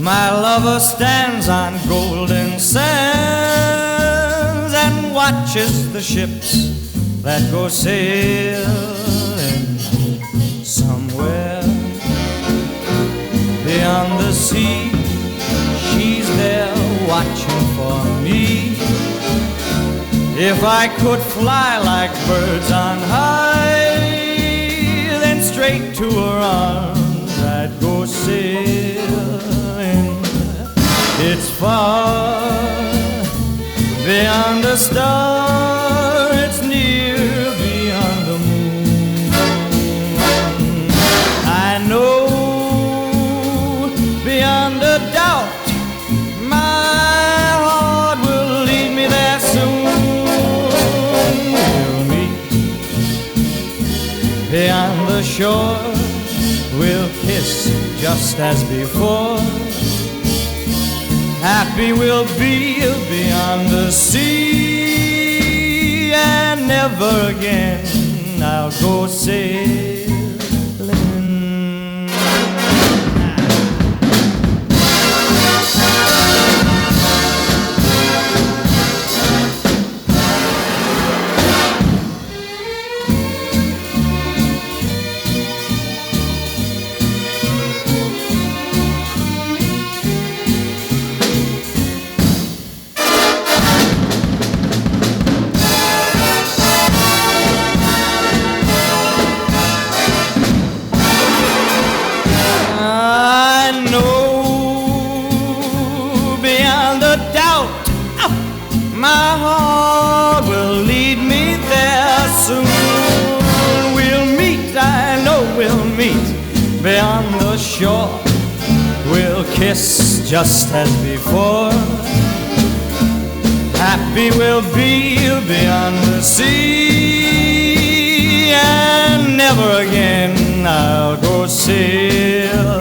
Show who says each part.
Speaker 1: My lover stands on golden sands and watches the ships that go sailing somewhere beyond the sea. She's there watching for me. If I could fly like birds on high, then straight to her arms I'd go sailing. It's far beyond a star, it's near beyond the moon. I know beyond a doubt my heart will lead me there soon. We'll meet beyond the shore, we'll kiss just as before. Happy we'll be beyond the sea, and never again I'll go sailing. My heart will lead me there soon. We'll meet, I know we'll meet beyond the shore. We'll kiss just as before. Happy we'll be beyond the sea, and never again I'll go sailing.